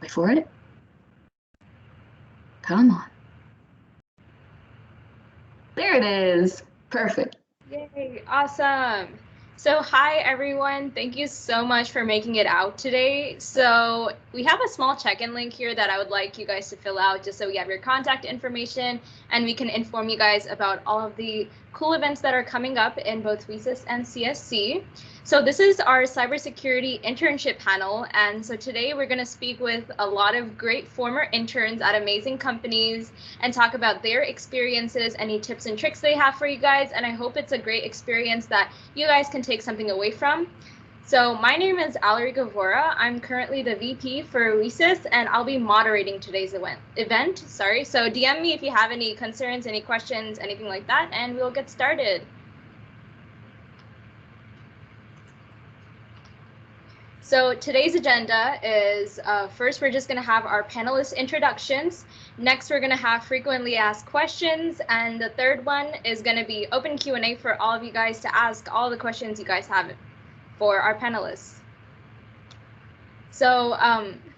Wait for it. Come on. There it is. Perfect. Yay, awesome. So hi everyone, thank you so much for making it out today. So we have a small check-in link here that I would like you guys to fill out just so we have your contact information and we can inform you guys about all of the cool events that are coming up in both WiCyS and CSC. So this is our cybersecurity internship panel, and so today we're going to speak with a lot of great former interns at amazing companies and talk about their experiences, any tips and tricks they have for you guys, and I hope it's a great experience that you guys can take something away from. So my name is Alary Gavora. I'm currently the VP for WiCyS, and I'll be moderating today's event. So DM me if you have any concerns, any questions, anything like that, and we'll get started. So today's agenda is first, we're just going to have our panelist introductions. Next, we're going to have frequently asked questions. And the third one is going to be open Q&A for all of you guys to ask all the questions you guys have for our panelists. So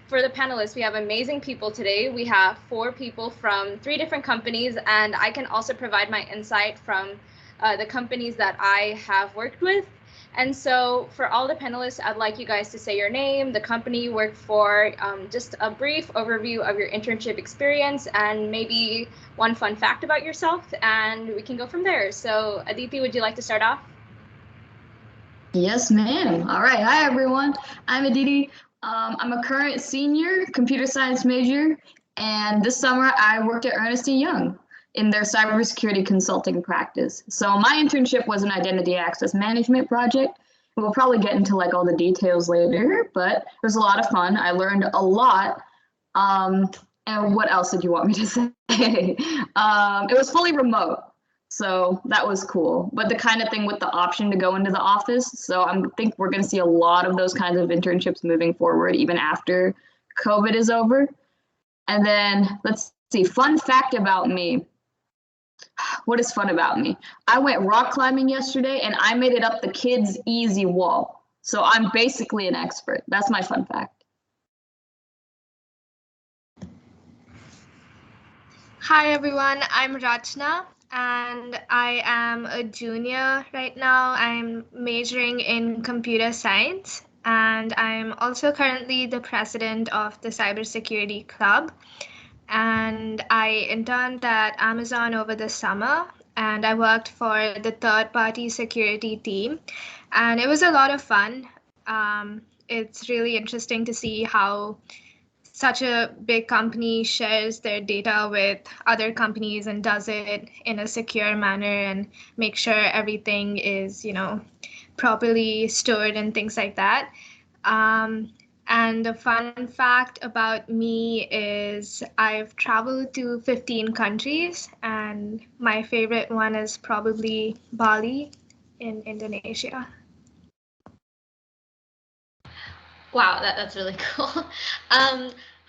for the panelists, we have amazing people today. We have 4 people from 3 different companies, and I can also provide my insight from the companies that I have worked with. And so for all the panelists, I'd like you guys to say your name, the company you work for, just a brief overview of your internship experience, and maybe one fun fact about yourself, and we can go from there. So Aditi, would you like to start off? Yes, ma'am. All right. Hi, everyone. I'm Aditi. I'm a current senior computer science major, and this summer I worked at Ernst & Young in their cybersecurity consulting practice. So my internship was an identity access management project. We'll probably get into like all the details later, but it was a lot of fun. I learned a lot. And what else did you want me to say? It was fully remote, so that was cool. But the kind of thing with the option to go into the office. So I think we're going to see a lot of those kinds of internships moving forward, even after COVID is over. And then let's see, fun fact about me. What is fun about me? I went rock climbing yesterday and I made it up the kids' easy wall. So I'm basically an expert. That's my fun fact. Hi everyone, I'm Rachna and I am a junior right now. I'm majoring in computer science and I'm also currently the president of the Cybersecurity Club. And I interned at Amazon over the summer, and I worked for the third-party security team, and it was a lot of fun. It's really interesting to see how such a big company shares their data with other companies and does it in a secure manner and make sure everything is, properly stored and things like that. And the fun fact about me is I've traveled to 15 countries, and my favorite one is probably Bali in Indonesia. Wow, that's really cool.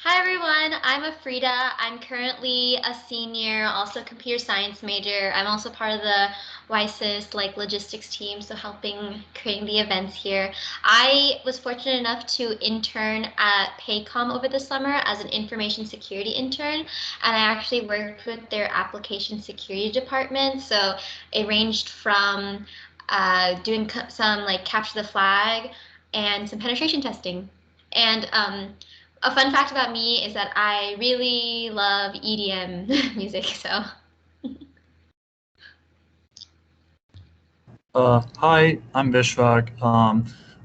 Hi everyone, I'm Afrida. I'm currently a senior, also computer science major. I'm also part of the WiCyS logistics team, so helping creating the events here. I was fortunate enough to intern at Paycom over the summer as an information security intern, and I actually worked with their application security department. So it ranged from doing some capture the flag and some penetration testing. And a fun fact about me is that I really love EDM music, so. Hi, I'm Vishwak.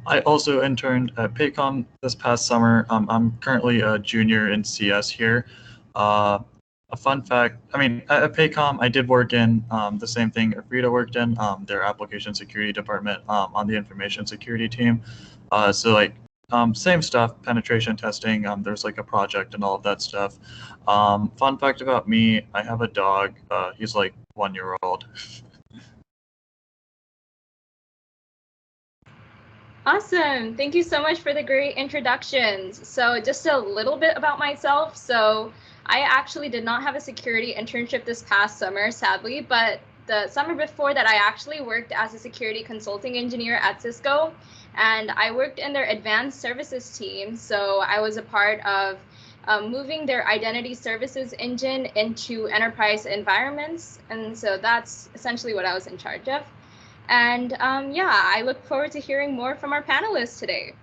I also interned at Paycom this past summer. I'm currently a junior in CS here. A fun fact, at Paycom, I did work in the same thing Afrida worked in, their application security department on the information security team. Same stuff, penetration testing, there's a project and all of that stuff. Fun fact about me, I have a dog. He's 1 year old. Awesome. Thank you so much for the great introductions. So just a little bit about myself. So I actually did not have a security internship this past summer, sadly, but the summer before that, I actually worked as a security consulting engineer at Cisco, and I worked in their advanced services team. So I was a part of moving their identity services engine into enterprise environments. And so that's essentially what I was in charge of. And yeah, I look forward to hearing more from our panelists today.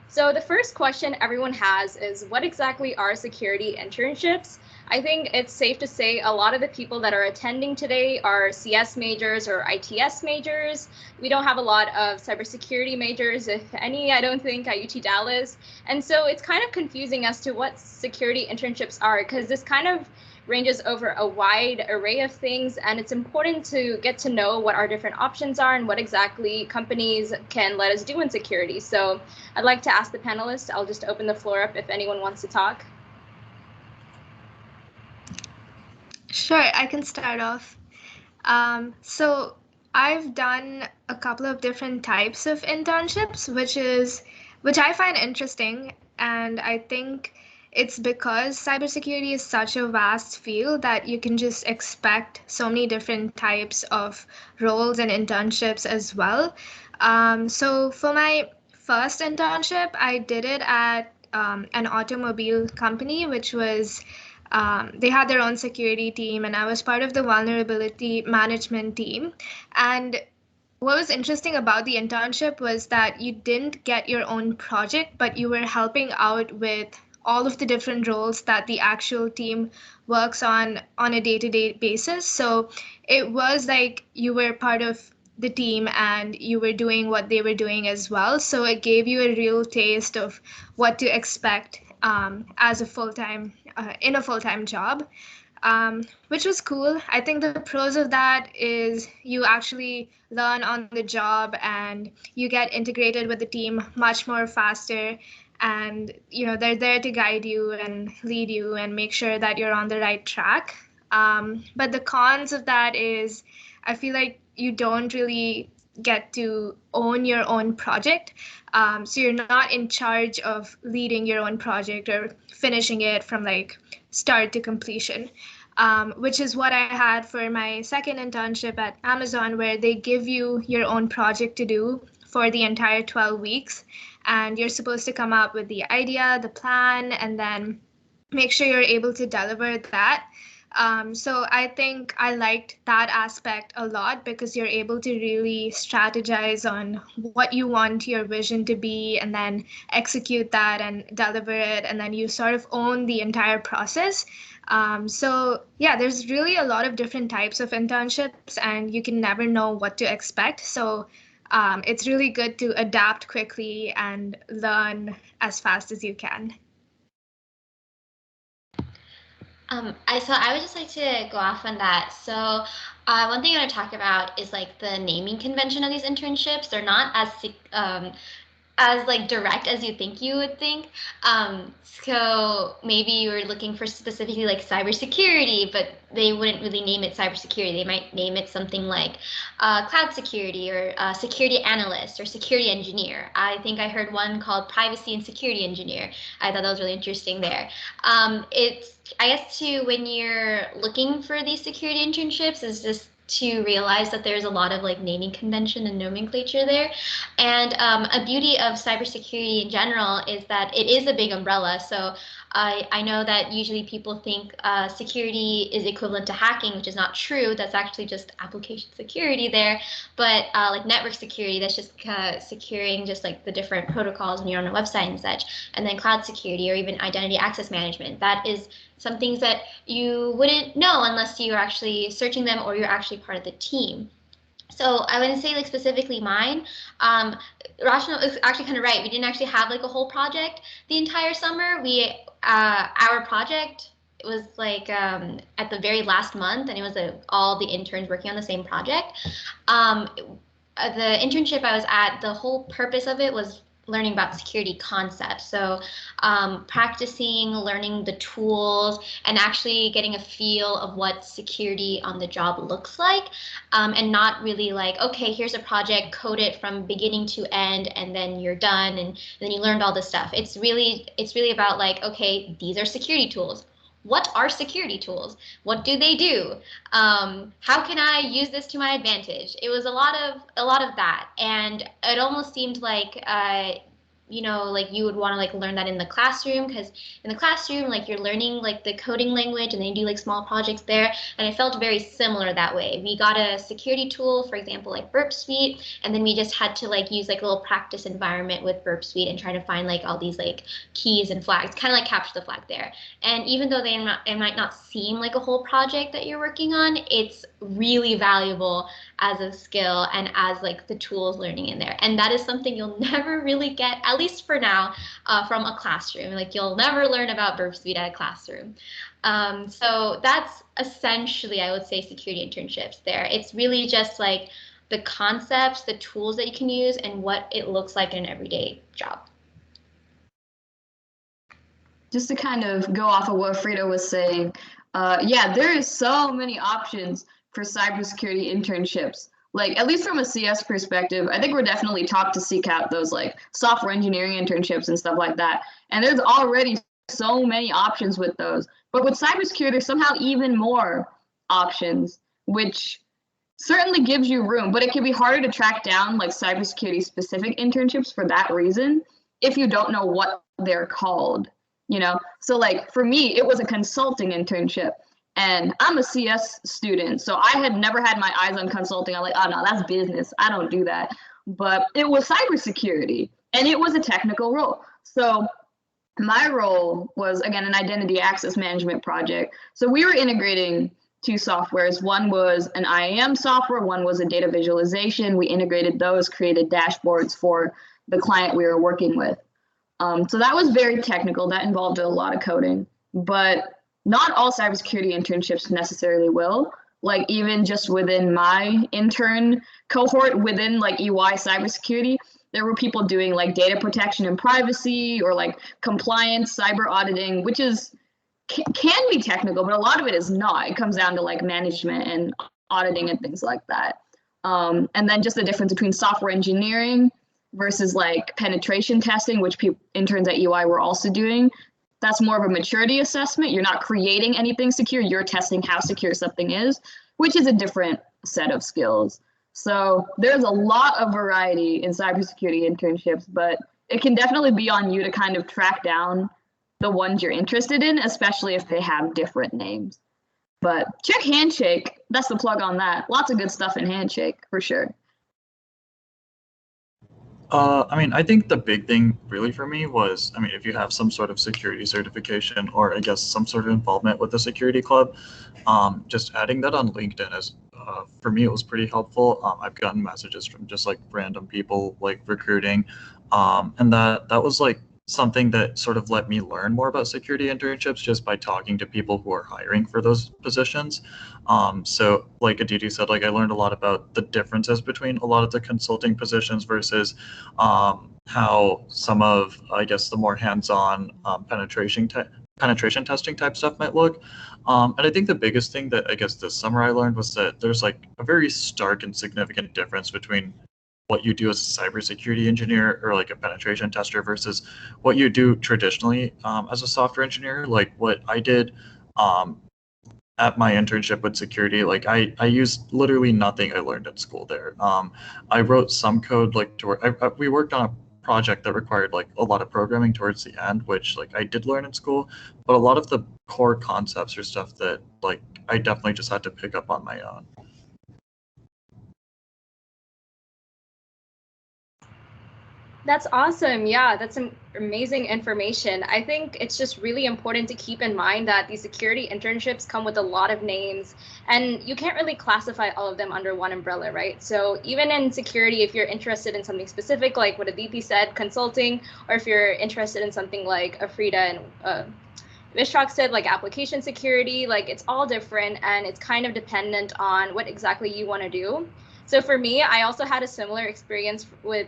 So the first question everyone has is, what exactly are security internships? I think it's safe to say a lot of the people that are attending today are CS majors or ITS majors. We don't have a lot of cybersecurity majors, if any, I don't think, at UT Dallas. And so it's kind of confusing as to what security internships are, because this kind of ranges over a wide array of things, and it's important to get to know what our different options are and what exactly companies can let us do in security. So I'd like to ask the panelists, I'll just open the floor up if anyone wants to talk. Sure, I can start off. So I've done a couple of different types of internships, which I find interesting, and I think it's because cybersecurity is such a vast field that you can just expect so many different types of roles and internships as well. So for my first internship, I did it at an automobile company, which was they had their own security team, and I was part of the vulnerability management team. And what was interesting about the internship was that you didn't get your own project, but you were helping out with all of the different roles that the actual team works on a day-to-day basis. So it was like you were part of the team and you were doing what they were doing as well. So it gave you a real taste of what to expect as a full-time in a full-time job, which was cool. I think the pros of that is you actually learn on the job and you get integrated with the team much more faster. And they're there to guide you and lead you and make sure that you're on the right track. But the cons of that is I feel like you don't really get to own your own project. So you're not in charge of leading your own project or finishing it from like start to completion, which is what I had for my second internship at Amazon, where they give you your own project to do for the entire 12 weeks. And you're supposed to come up with the idea, the plan, and then make sure you're able to deliver that. So I think I liked that aspect a lot because you're able to really strategize on what you want your vision to be and then execute that and deliver it. And then you sort of own the entire process. So yeah, there's really a lot of different types of internships and you can never know what to expect. So it's really good to adapt quickly and learn as fast as you can. I would just like to go off on that. So one thing I want to talk about is like the naming convention of these internships. They're not as like direct as you think you would think. So maybe you were looking for specifically like cybersecurity, but they wouldn't really name it cybersecurity. They might name it something like cloud security or security analyst or security engineer. I think I heard one called privacy and security engineer. I thought that was really interesting there. It's, I guess, when you're looking for these security internships is just to realize that there's a lot of like naming convention and nomenclature there. And a beauty of cybersecurity in general is that it is a big umbrella. So I know that usually people think security is equivalent to hacking, which is not true. That's actually just application security there. But like network security, that's just securing just like the different protocols when you're on a website and such. And then cloud security or even identity access management. That is some things that you wouldn't know unless you're actually searching them or you're actually part of the team. So I wouldn't say like specifically mine. Rachna is actually kind of right. We didn't actually have like a whole project the entire summer. Our project was like at the very last month, and it was all the interns working on the same project. The internship I was at, the whole purpose of it was learning about security concepts. So practicing, learning the tools, and actually getting a feel of what security on the job looks like, and not really like, okay, here's a project, code it from beginning to end, and then you're done, and then you learned all this stuff. It's really about like, okay, these are security tools. What are security tools? What do they do? How can I use this to my advantage? It was a lot of that, and it almost seemed like like you would want to like learn that in the classroom, because in the classroom, like you're learning like the coding language and then you do like small projects there. And it felt very similar that way. We got a security tool, for example, like Burp Suite, and then we just had to like use like a little practice environment with Burp Suite and try to find like all these like keys and flags, kind of like capture the flag there. And even though it might not seem like a whole project that you're working on, it's really valuable as a skill and as like the tools learning in there. And that is something you'll never really get, at least for now, from a classroom. Like you'll never learn about Burp Suite at a classroom. So that's essentially, I would say, security internships there. It's really just like the concepts, the tools that you can use, and what it looks like in an everyday job. Just to kind of go off of what Frida was saying, yeah, there is so many options for cybersecurity internships. Like, at least from a CS perspective, I think we're definitely taught to seek out those like software engineering internships and stuff like that. And there's already so many options with those. But with cybersecurity, there's somehow even more options, which certainly gives you room, but it can be harder to track down like cybersecurity specific internships for that reason if you don't know what they're called, you know? So like for me, it was a consulting internship. And I'm a CS student, so I had never had my eyes on consulting. I'm like, oh no, that's business. I don't do that. But it was cybersecurity, and it was a technical role. So my role was, again, an identity access management project. So we were integrating two softwares. One was an IAM software, one was a data visualization. We integrated those, created dashboards for the client we were working with. So that was very technical. That involved a lot of coding, but not all cybersecurity internships necessarily will. Like even just within my intern cohort within like EY cybersecurity, there were people doing like data protection and privacy or like compliance, cyber auditing, which is can be technical, but a lot of it is not. It comes down to like management and auditing and things like that. And then just the difference between software engineering versus like penetration testing, which interns at EY were also doing. That's more of a maturity assessment. You're not creating anything secure. You're testing how secure something is, which is a different set of skills. So there's a lot of variety in cybersecurity internships, but it can definitely be on you to kind of track down the ones you're interested in, especially if they have different names. But check Handshake. That's the plug on that. Lots of good stuff in Handshake, for sure. I mean, I think the big thing really for me was, I mean, if you have some sort of security certification or I guess some sort of involvement with the security club, just adding that on LinkedIn is, for me, it was pretty helpful. I've gotten messages from just like random people like recruiting, and that was like something that sort of let me learn more about security internships just by talking to people who are hiring for those positions. So like Aditi said, like I learned a lot about the differences between a lot of the consulting positions versus how some of, I guess, the more hands-on penetration testing type stuff might look. And I think the biggest thing that I guess this summer I learned was that there's like a very stark and significant difference between what you do as a cybersecurity engineer or like a penetration tester versus what you do traditionally as a software engineer. Like what I did at my internship with security, like I used literally nothing I learned at school there. I wrote some code like we worked on a project that required like a lot of programming towards the end, which like I did learn in school, but a lot of the core concepts are stuff that like I definitely just had to pick up on my own. That's awesome. Yeah, that's some amazing information. I think it's just really important to keep in mind that these security internships come with a lot of names and you can't really classify all of them under one umbrella, right? So even in security, if you're interested in something specific, like what Aditi said, consulting, or if you're interested in something like Afrida and Vishak said, like application security, like it's all different and it's kind of dependent on what exactly you want to do. So for me, I also had a similar experience with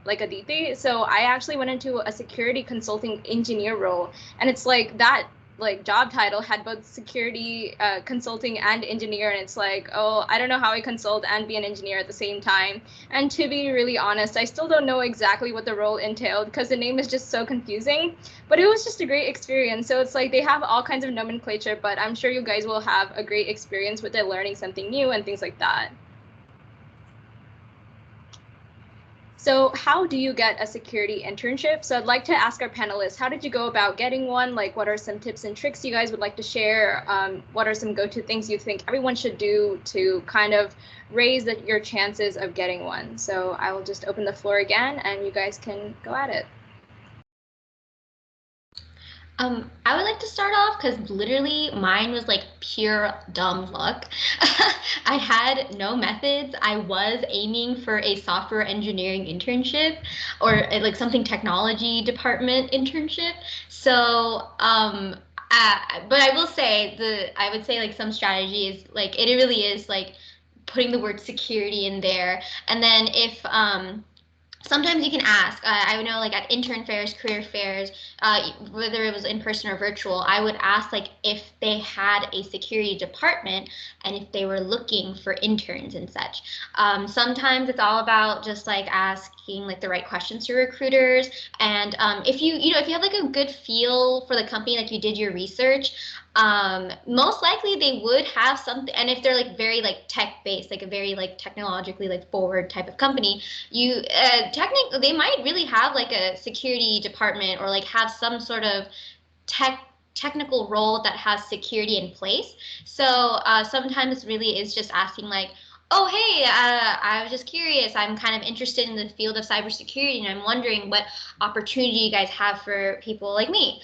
like Aditi. So I actually went into a security consulting engineer role, and it's like that like job title had both security consulting and engineer, and it's like, oh, I don't know how I consult and be an engineer at the same time. And to be really honest, I still don't know exactly what the role entailed because the name is just so confusing, but it was just a great experience. So it's like they have all kinds of nomenclature, but I'm sure you guys will have a great experience with it, learning something new and things like that. So how do you get a security internship? So I'd like to ask our panelists, how did you go about getting one? Like, what are some tips and tricks you guys would like to share? What are some go-to things you think everyone should do to kind of raise your chances of getting one? So I will just open the floor again and you guys can go at it. I would like to start off because literally mine was like pure dumb luck. I had no methods. I was aiming for a software engineering internship or like something technology department internship. So, but I will say I would say like some strategy is like, it really is like putting the word security in there. And then if, sometimes you can ask. I know, like at intern fairs, career fairs, whether it was in person or virtual, I would ask like if they had a security department and if they were looking for interns and such. Sometimes it's all about just like asking like the right questions to recruiters, and if you have like a good feel for the company, like you did your research. Most likely they would have something, and if they're like very like tech based, like a very like technologically like forward type of company, you technically they might really have like a security department or like have some sort of technical role that has security in place. So sometimes really is just asking like, oh, hey, I was just curious. I'm kind of interested in the field of cybersecurity, and I'm wondering what opportunity you guys have for people like me.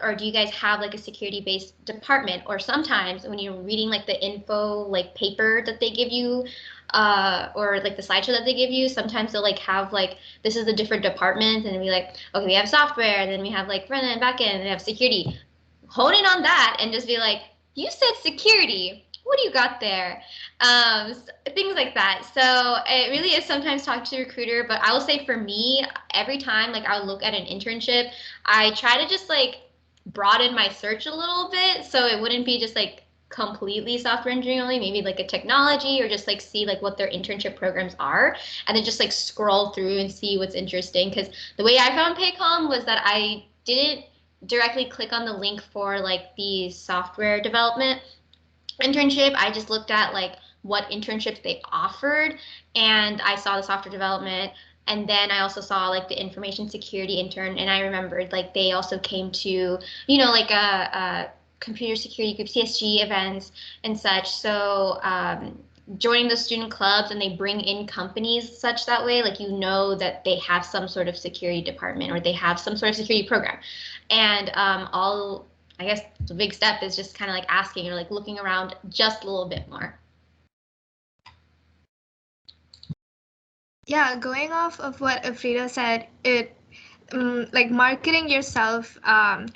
Or do you guys have like a security-based department? Or sometimes when you're reading like the info like paper that they give you, or like the slideshow that they give you, sometimes they'll like have like, this is the different departments, and be like, okay, we have software, and then we have like front end, back end, and we have security. Hone in on that and just be like, you said security. What do you got there? Things like that. So it really is sometimes talk to a recruiter, but I will say for me, every time like I would look at an internship, I try to just like broaden my search a little bit so it wouldn't be just like completely software engineering only, maybe like a technology, or just like see like what their internship programs are, and then just like scroll through and see what's interesting. Because the way I found Paycom was that I didn't directly click on the link for like the software development internship. I just looked at like what internships they offered, and I saw the software development, and then I also saw like the information security intern, and I remembered like they also came to, like a computer security group, CSG events and such. So joining the student clubs, and they bring in companies such that way, like that they have some sort of security department or they have some sort of security program. And I guess the big step is just kind of like asking or like looking around just a little bit more. Yeah, going off of what Afrida said, like marketing yourself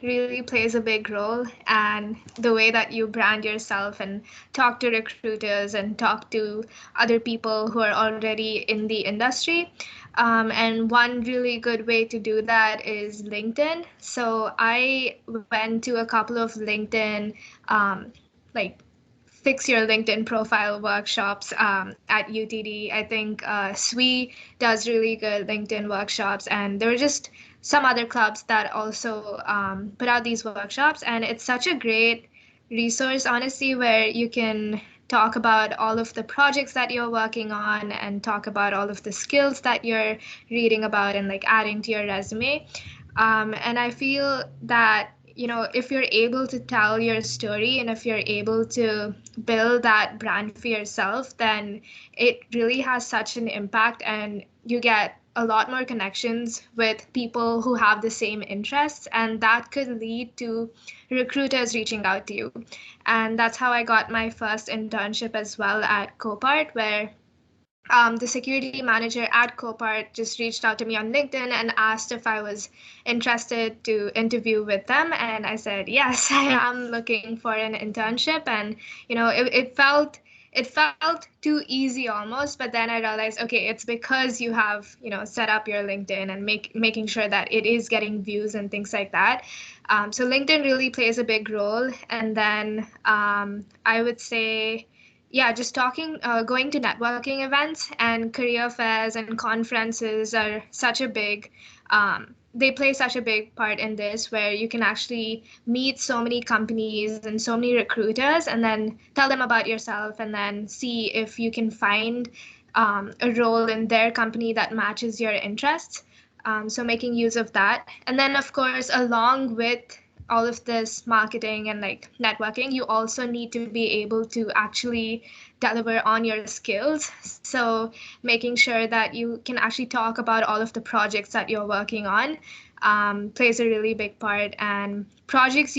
really plays a big role, and the way that you brand yourself and talk to recruiters and talk to other people who are already in the industry. And one really good way to do that is LinkedIn. So I went to a couple of LinkedIn like fix your LinkedIn profile workshops at UTD. I think SWE does really good LinkedIn workshops, and there were just some other clubs that also put out these workshops. And it's such a great resource, honestly, where you can talk about all of the projects that you're working on and talk about all of the skills that you're reading about and like adding to your resume. And I feel that if you're able to tell your story and if you're able to build that brand for yourself, then it really has such an impact, and you get a lot more connections with people who have the same interests, and that could lead to recruiters reaching out to you. And that's how I got my first internship as well at Copart, where the security manager at Copart just reached out to me on LinkedIn and asked if I was interested to interview with them. And I said, yes, I am looking for an internship. And, it felt too easy almost, but then I realized, okay, it's because you have, set up your LinkedIn and making sure that it is getting views and things like that. So LinkedIn really plays a big role. And then I would say, yeah, just going to networking events and career fairs and conferences are such a big, they play such a big part in this, where you can actually meet so many companies and so many recruiters, and then tell them about yourself, and then see if you can find a role in their company that matches your interests. So making use of that. And then, of course, along with all of this marketing and like networking, you also need to be able to actually deliver on your skills. So making sure that you can actually talk about all of the projects that you're working on plays a really big part. And projects,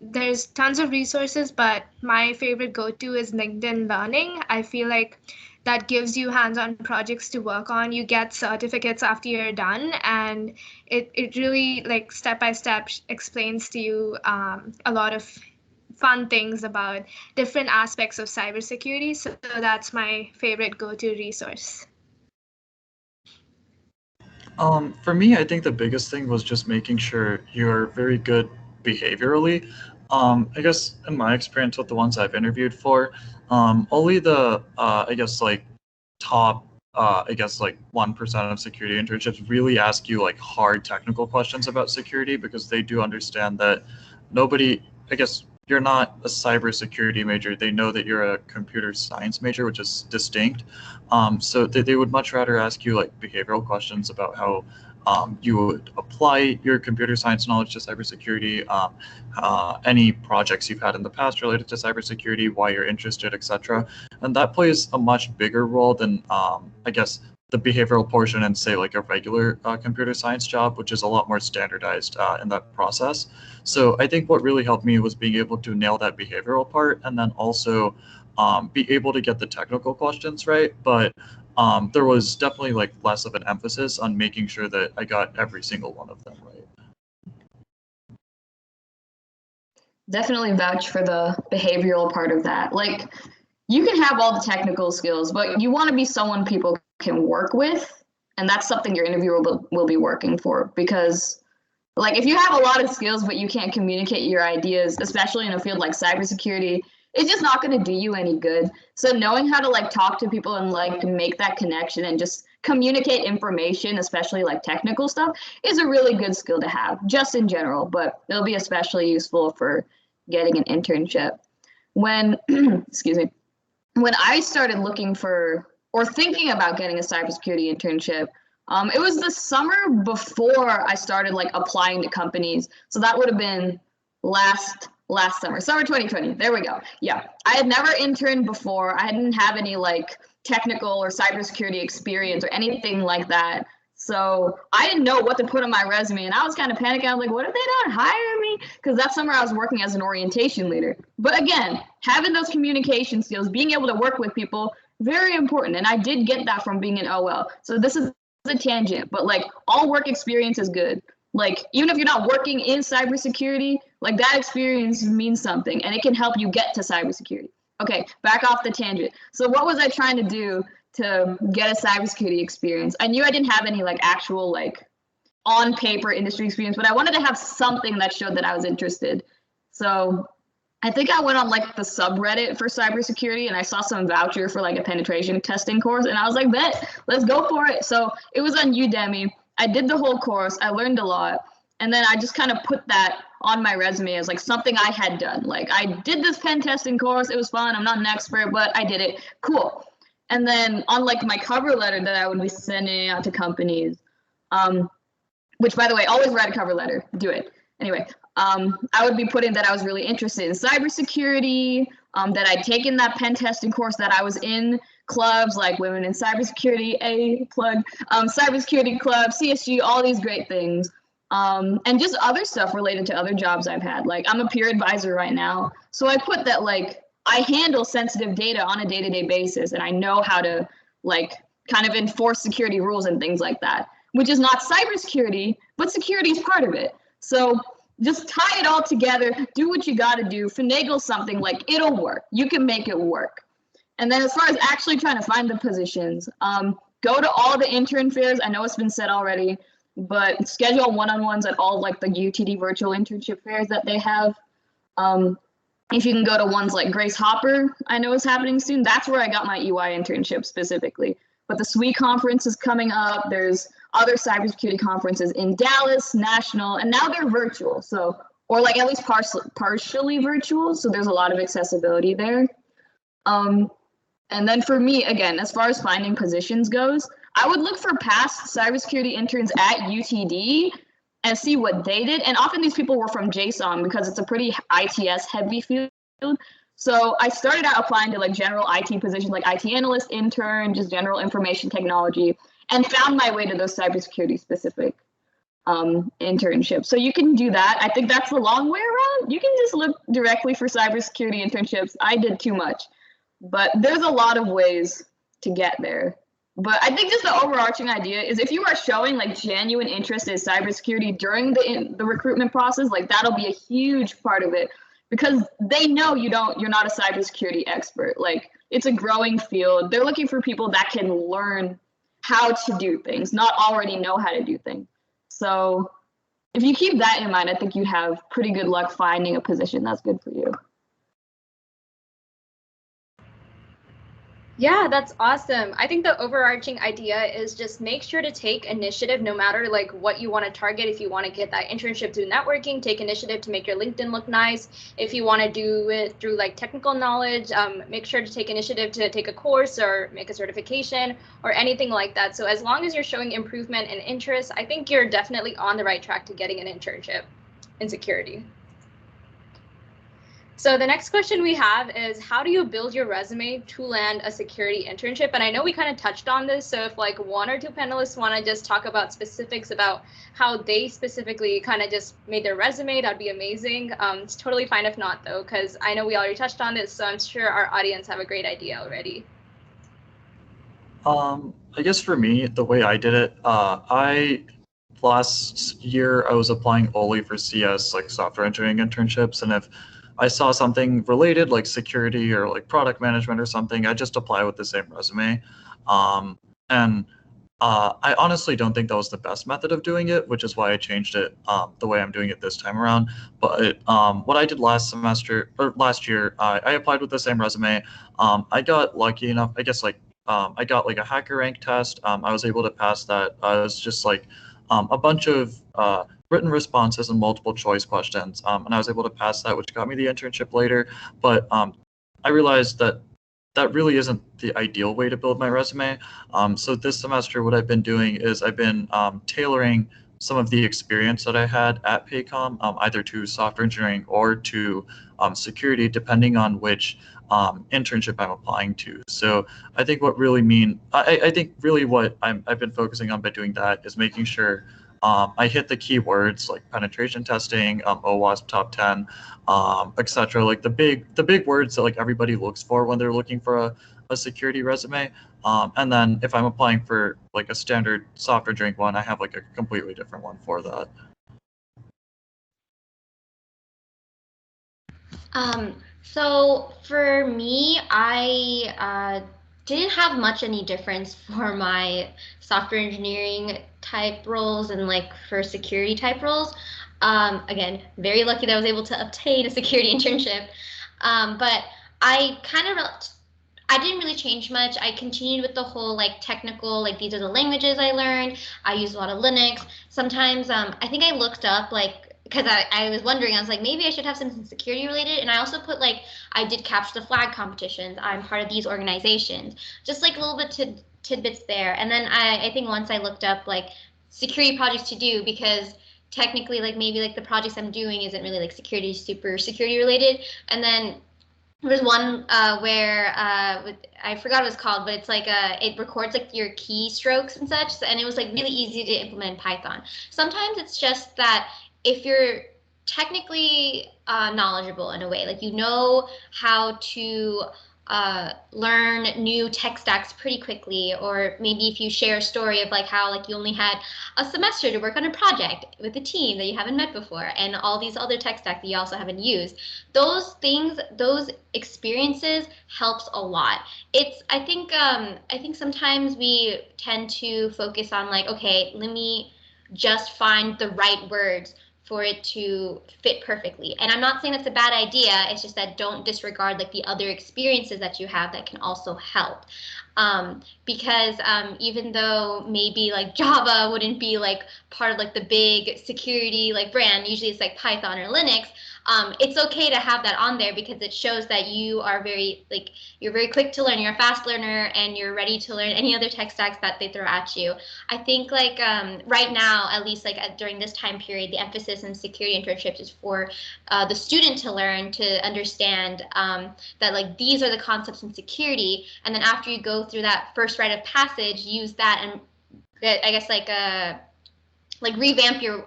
there's tons of resources, but my favorite go-to is LinkedIn Learning. I feel like that gives you hands-on projects to work on. You get certificates after you're done, and it really like step by step explains to you a lot of fun things about different aspects of cybersecurity. So that's my favorite go-to resource. For me, I think the biggest thing was just making sure you're very good behaviorally. I guess in my experience with the ones I've interviewed for, only the I guess like top I guess like 1% of security internships really ask you like hard technical questions about security, because they do understand that nobody, I guess you're not a cybersecurity major. They know that you're a computer science major, which is distinct. So they would much rather ask you like behavioral questions about how you would apply your computer science knowledge to cybersecurity, any projects you've had in the past related to cybersecurity, why you're interested, etc. And that plays a much bigger role than, I guess, the behavioral portion and say like a regular computer science job, which is a lot more standardized in that process. So I think what really helped me was being able to nail that behavioral part, and then also be able to get the technical questions right. But there was definitely like less of an emphasis on making sure that I got every single one of them right. Definitely vouch for the behavioral part of that. Like, you can have all the technical skills, but you want to be someone people can work with, and that's something your interviewer will be working for. Because like, if you have a lot of skills but you can't communicate your ideas, especially in a field like cybersecurity, it's just not going to do you any good. So knowing how to like talk to people and like make that connection and just communicate information, especially like technical stuff, is a really good skill to have just in general, but it'll be especially useful for getting an internship. When excuse me, when I started looking for or thinking about getting a cybersecurity internship, it was the summer before I started like applying to companies. So that would have been last summer, summer 2020. There we go. Yeah, I had never interned before. I didn't have any like technical or cybersecurity experience or anything like that. So I didn't know what to put on my resume, and I was kind of panicking. I was like, what if they don't hire me? Because that summer I was working as an orientation leader. But again, having those communication skills, being able to work with people, very important. And I did get that from being in OL. So this is a tangent, but like, all work experience is good. Like, even if you're not working in cybersecurity, like, that experience means something, and it can help you get to cybersecurity. Okay, back off the tangent. So what was I trying to do to get a cybersecurity experience? I knew I didn't have any like actual like on paper industry experience, but I wanted to have something that showed that I was interested. So I think I went on like the subreddit for cybersecurity, and I saw some voucher for like a penetration testing course, and I was like, bet, let's go for it. So it was on Udemy. I did the whole course. I learned a lot. And then I just kind of put that on my resume as like something I had done. Like, I did this pen testing course. It was fun. I'm not an expert, but I did it. Cool. And then on like my cover letter that I would be sending out to companies, which, by the way, always write a cover letter. Do it. Anyway, I would be putting that I was really interested in cybersecurity, that I'd taken that pen testing course, that I was in clubs like Women in Cybersecurity, Cybersecurity Club, CSG, all these great things. And just other stuff related to other jobs I've had. Like, I'm a peer advisor right now. So I put that, like, I handle sensitive data on a day-to-day basis, and I know how to, like, kind of enforce security rules and things like that, which is not cybersecurity, but security is part of it. So just tie it all together, do what you got to do, finagle something, like, it'll work. You can make it work. And then as far as actually trying to find the positions, go to all the intern fairs. I know it's been said already, but schedule one-on-ones at all like the UTD virtual internship fairs that they have. If you can go to ones like Grace Hopper, I know is happening soon. That's where I got my EY internship specifically. But the SWE conference is coming up. There's other cybersecurity conferences in Dallas, national, and now they're virtual. So, or like at least partially virtual. So there's a lot of accessibility there. And then for me, again, as far as finding positions goes, I would look for past cybersecurity interns at UTD and see what they did. And often these people were from JSON because it's a pretty ITS heavy field. So I started out applying to like general IT positions like IT analyst, intern, just general information technology, and found my way to those cybersecurity specific internships. So you can do that. I think that's the long way around. You can just look directly for cybersecurity internships. I did too much, but there's a lot of ways to get there. But I think just the overarching idea is if you are showing like genuine interest in cybersecurity during the recruitment process, like that'll be a huge part of it, because they know you're not a cybersecurity expert. Like it's a growing field. They're looking for people that can learn how to do things, not already know how to do things. So if you keep that in mind, I think you have pretty good luck finding a position that's good for you. Yeah, that's awesome. I think the overarching idea is just make sure to take initiative no matter like what you want to target. If you want to get that internship through networking, take initiative to make your LinkedIn look nice. If you want to do it through like technical knowledge, make sure to take initiative to take a course or make a certification or anything like that. So as long as you're showing improvement and interest, I think you're definitely on the right track to getting an internship in security. So the next question we have is, how do you build your resume to land a security internship? And I know we kind of touched on this, so if like one or two panelists want to just talk about specifics about how they specifically kind of just made their resume, that'd be amazing. It's totally fine if not though, because I know we already touched on this, so I'm sure our audience have a great idea already. I guess for me, the way I did it, last year I was applying only for CS, like software engineering internships, and if I saw something related like security or like product management or something, I just apply with the same resume. And I honestly don't think that was the best method of doing it, which is why I changed it the way I'm doing it this time around. But what I did last year, I applied with the same resume. I got lucky enough, I guess, like I got like a hacker rank test. I was able to pass that. It was just like a bunch of written responses and multiple choice questions, and I was able to pass that, which got me the internship later. But I realized that that really isn't the ideal way to build my resume. So this semester, what I've been doing is I've been tailoring some of the experience that I had at Paycom, either to software engineering or to security, depending on which internship I'm applying to. So I think what I've been focusing on by doing that is making sure I hit the keywords like penetration testing, OWASP top 10, etc. Like the big words that like everybody looks for when they're looking for a security resume. And then if I'm applying for like a standard software engineering one, I have like a completely different one for that. So for me, I didn't have much any difference for my software engineering type roles and like for security type roles. Again, very lucky that I was able to obtain a security internship. But I didn't really change much. I continued with the whole like technical, like these are the languages I learned. I used a lot of Linux. Sometimes I think I looked up like, because I was wondering, I was like, maybe I should have something security related. And I also put like, I did capture the flag competitions. I'm part of these organizations. Just like a little bit tidbits there. And then I think once I looked up like security projects to do, because technically like maybe like the projects I'm doing isn't really like super security related. And then there was one where I forgot what it's called, but it's like it records like your keystrokes and such, and it was like really easy to implement in Python. Sometimes it's just that if you're technically knowledgeable in a way, like you know how to learn new tech stacks pretty quickly, or maybe if you share a story of like how like you only had a semester to work on a project with a team that you haven't met before and all these other tech stacks that you also haven't used, those experiences helps a lot. I think sometimes we tend to focus on like, okay, let me just find the right words for it to fit perfectly. And I'm not saying that's a bad idea. It's just that don't disregard like the other experiences that you have that can also help. Because even though maybe like Java wouldn't be like part of like the big security like brand, usually it's like Python or Linux. it's okay to have that on there because it shows that you are you're very quick to learn, you're a fast learner, and you're ready to learn any other tech stacks that they throw at you. I think right now, at least during this time period, the emphasis in security internships is for the student to learn to understand that these are the concepts in security, and then after you go through that first rite of passage, use that and I guess revamp your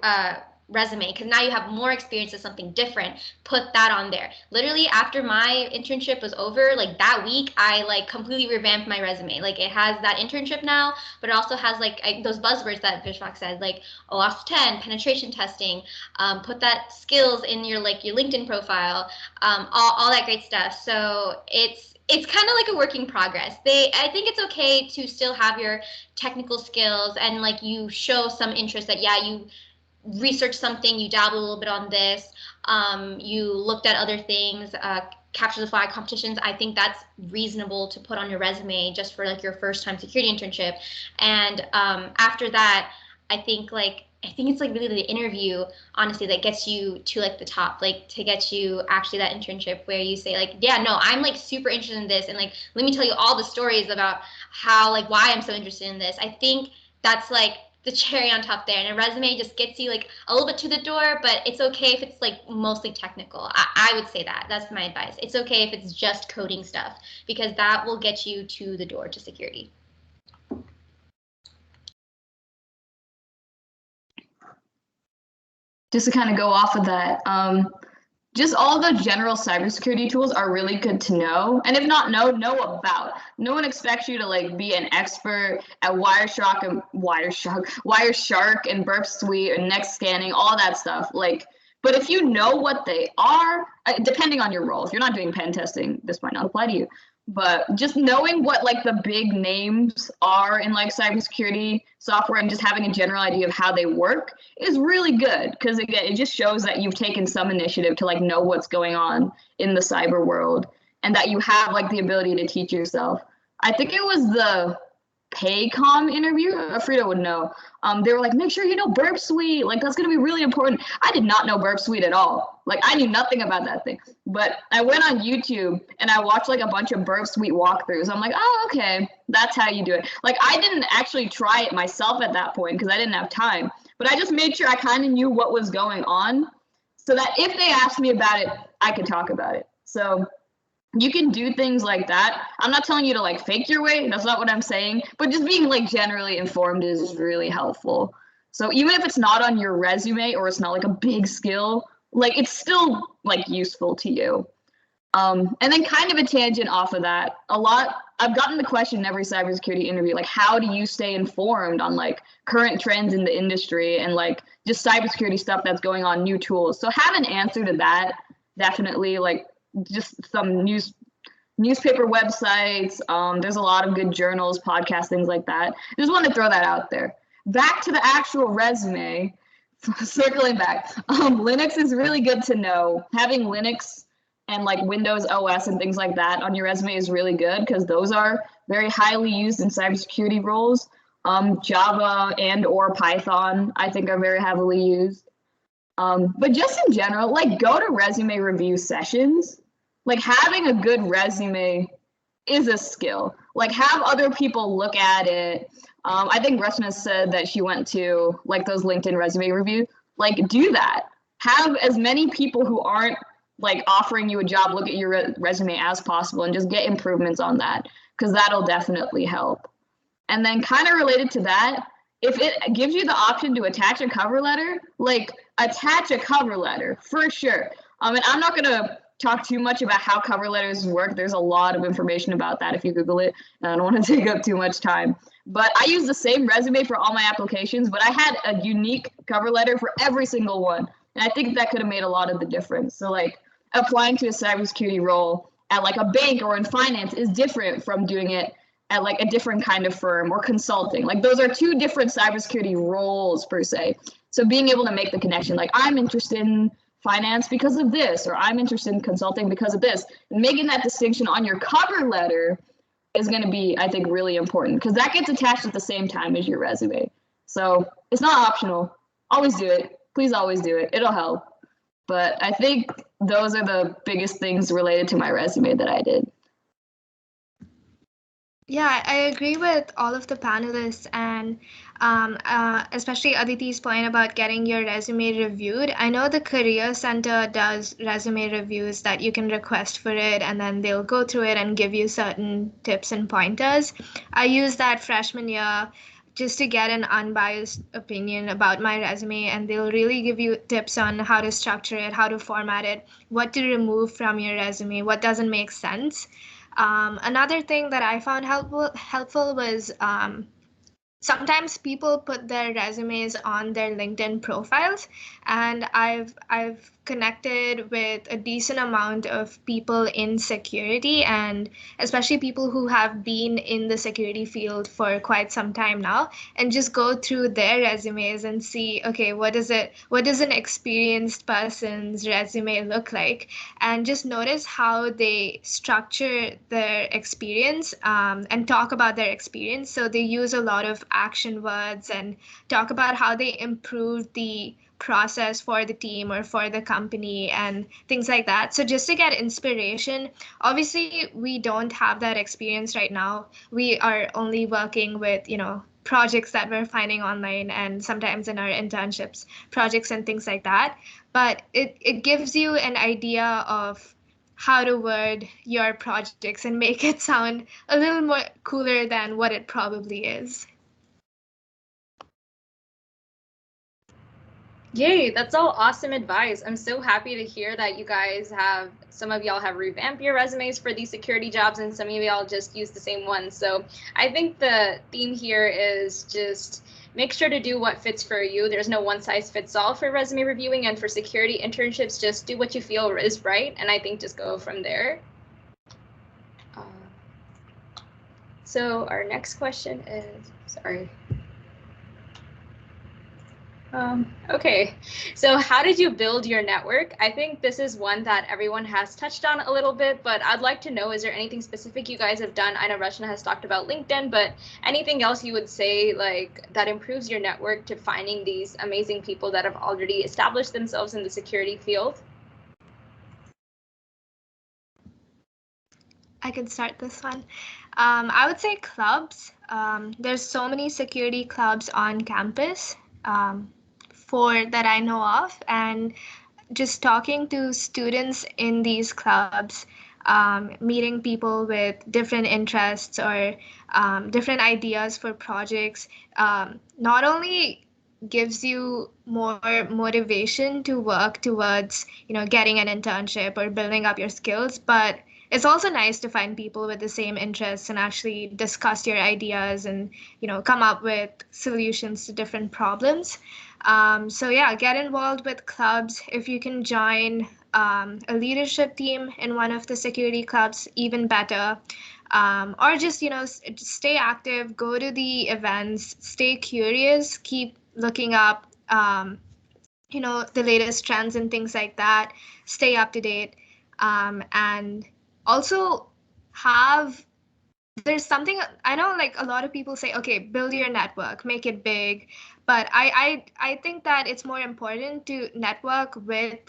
resume, because now you have more experience with something different. Put that on there. Literally after my internship was over, that week, I completely revamped my resume. It has that internship now, but it also has those buzzwords that Vishwak said, OAuth 10, penetration testing. Put that skills in your your LinkedIn profile, all that great stuff. So it's kind of like a work in progress. I think it's okay to still have your technical skills and you show some interest that you research something, you dabble a little bit on this, you looked at other things, capture the flag competitions. I think that's reasonable to put on your resume just for your first time security internship. And after that, I think it's really the interview, honestly, that gets you to the top, to get you actually that internship where you say yeah, no, I'm super interested in this, and let me tell you all the stories about how why I'm so interested in this. I think that's the cherry on top there, and a resume just gets you a little bit to the door, but it's okay if it's mostly technical. I would say that's my advice. It's okay if it's just coding stuff, because that will get you to the door to security. Just to kind of go off of that, just all the general cybersecurity tools are really good to know, and if not know about. No one expects you to be an expert at Wireshark and Burp Suite and Next Scanning, all that stuff. But if you know what they are, depending on your role, if you're not doing pen testing, this might not apply to you. But just knowing what the big names are in cybersecurity software and just having a general idea of how they work is really good, because again, it just shows that you've taken some initiative to know what's going on in the cyber world, and that you have the ability to teach yourself. I think it was the Paycom interview, Frida would know. They were make sure you know Burp Suite, that's going to be really important. I did not know Burp Suite at all. I knew nothing about that thing. But I went on YouTube and I watched a bunch of Burp Suite walkthroughs. I'm oh, okay, that's how you do it. I didn't actually try it myself at that point because I didn't have time. But I just made sure I kind of knew what was going on, so that if they asked me about it, I could talk about it. So you can do things like that. I'm not telling you to fake your way. That's not what I'm saying. But just being generally informed is really helpful. So even if it's not on your resume or it's not a big skill, it's still useful to you. And then kind of a tangent off of that. I've gotten the question in every cybersecurity interview, how do you stay informed on current trends in the industry and just cybersecurity stuff that's going on, new tools. So have an answer to that, definitely. Just some newspaper websites. There's a lot of good journals, podcasts, things like that. Just want to throw that out there. Back to the actual resume, circling back. Linux is really good to know. Having Linux and Windows OS and things like that on your resume is really good, because those are very highly used in cybersecurity roles. Java and or Python, I think, are very heavily used. But just in general, go to resume review sessions. Having a good resume is a skill. Have other people look at it. I think Reshna said that she went to those LinkedIn resume review. Do that. Have as many people who aren't offering you a job look at your resume as possible, and just get improvements on that, because that'll definitely help. And then kind of related to that, if it gives you the option to attach a cover letter, attach a cover letter for sure. And I'm not gonna talk too much about how cover letters work. There's a lot of information about that if you Google it, and I don't want to take up too much time. But I use the same resume for all my applications, but I had a unique cover letter for every single one. And I think that could have made a lot of the difference. So applying to a cybersecurity role at a bank or in finance is different from doing it at a different kind of firm or consulting. Those are two different cybersecurity roles per se. So being able to make the connection, I'm interested in finance because of this, or I'm interested in consulting because of this, and making that distinction on your cover letter is going to be, I think, really important, because that gets attached at the same time as your resume. So it's not optional. Always do it. Please always do it. It'll help. But I think those are the biggest things related to my resume that I did. Yeah, I agree with all of the panelists, and especially Aditi's point about getting your resume reviewed. I know the Career Center does resume reviews that you can request for it, and then they'll go through it and give you certain tips and pointers. I used that freshman year just to get an unbiased opinion about my resume, and they'll really give you tips on how to structure it, how to format it, what to remove from your resume, what doesn't make sense. Another thing that I found helpful was sometimes people put their resumes on their LinkedIn profiles, and I've connected with a decent amount of people in security, and especially people who have been in the security field for quite some time now, and just go through their resumes and see, okay, what does an experienced person's resume look like, and just notice how they structure their experience, and talk about their experience. So they use a lot of action words and talk about how they improved the process for the team or for the company and things like that. So just to get inspiration, obviously we don't have that experience right now. We are only working with, projects that we're finding online, and sometimes in our internships, projects and things like that. But it gives you an idea of how to word your projects and make it sound a little more cooler than what it probably is. Yay, that's all awesome advice. I'm so happy to hear that some of y'all have revamped your resumes for these security jobs, and some of y'all just use the same ones. So I think the theme here is just make sure to do what fits for you. There's no one size fits all for resume reviewing, and for security internships, just do what you feel is right. And I think just go from there. So our next question is, sorry. Okay, so how did you build your network? I think this is one that everyone has touched on a little bit, but I'd like to know, is there anything specific you guys have done? I know Rachna has talked about LinkedIn, but anything else you would say like that improves your network to finding these amazing people that have already established themselves in the security field? I can start this one. I would say clubs. There's so many security clubs on campus. That I know of, and just talking to students in these clubs, meeting people with different interests or different ideas for projects, not only gives you more motivation to work towards, getting an internship or building up your skills, but it's also nice to find people with the same interests and actually discuss your ideas and, come up with solutions to different problems. So yeah, get involved with clubs. If you can join a leadership team in one of the security clubs, even better. Or just, stay active, go to the events, stay curious, keep looking up, the latest trends and things like that, stay up to date. And also there's something, I know, like a lot of people say, okay, build your network, make it big. But I think that it's more important to network with